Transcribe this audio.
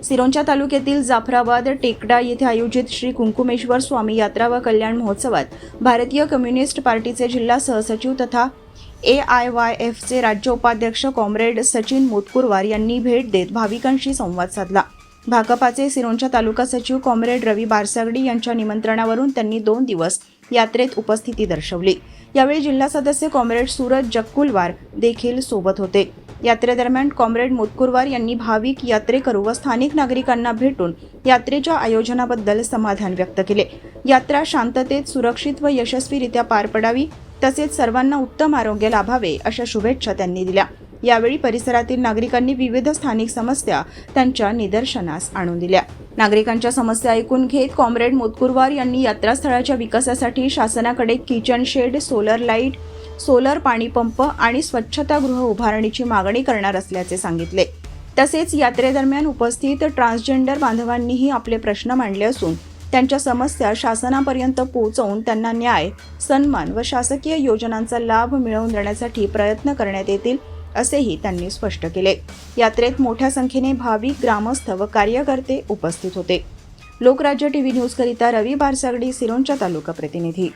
सिरोंचा तालुक्यातील जाफराबाद टेकडा येथे आयोजित श्री कुंकुमेश्वर स्वामी यात्रा व कल्याण महोत्सवात भारतीय कम्युनिस्ट पार्टीचे जिल्हा सहसचिव तथा AIYFचे राज्य उपाध्यक्ष कॉम्रेड सचिन मोतकुरवार यांनी भेट देत भाविकांशी संवाद साधला। भाकपाचे सिरोंचा तालुका सचिव कॉम्रेड रवी बारसागडी यांच्या निमंत्रणावरून त्यांनी 2 दिवस यात्रेत उपस्थिती दर्शवली। यावेळी जिल्हा सदस्य कॉम्रेड सूरज जक्कुलवार देखील सोबत होते। यात्रेदरम्यान कॉम्रेड मोतकुरवार यांनी भाविक यात्रेकरू व स्थानिक नागरिकांना भेटून यात्रेच्या आयोजनाबद्दल समाधान व्यक्त केले। यात्रा शांततेत, सुरक्षित व यशस्वीरित्या पार पडावी तसेच सर्वांना उत्तम आरोग्य लाभावे अशा शुभेच्छा त्यांनी दिल्या। यावेळी परिसरातील नागरिकांनी विविध स्थानिक समस्या त्यांच्या निदर्शनास आणून दिल्या। नागरिकांच्या समस्या ऐकून घेत कॉम्रेड मोतकुरवार यांनी यात्रास्थळाच्या विकासासाठी शासनाकडे kitchen shed, solar light, solar पाणी पंप आणि स्वच्छतागृह उभारणीची मागणी करणार असल्याचे सांगितले। तसेच यात्रेदरम्यान उपस्थित ट्रान्सजेंडर बांधवांनीही आपले प्रश्न मांडले असून त्यांच्या समस्या शासनापर्यंत पोहोचवून त्यांना न्याय, सन्मान व शासकीय योजनांचा लाभ मिळवून देण्यासाठी प्रयत्न करण्यात येतील असेही त्यांनी स्पष्ट केले। यात्रेत मोठ्या संख्येने भाविक, ग्रामस्थ व कार्यकर्ते उपस्थित होते। लोकराज्य टीव्ही न्यूज करिता रवी बारसागडी, सिरोंचा तालुका प्रतिनिधी।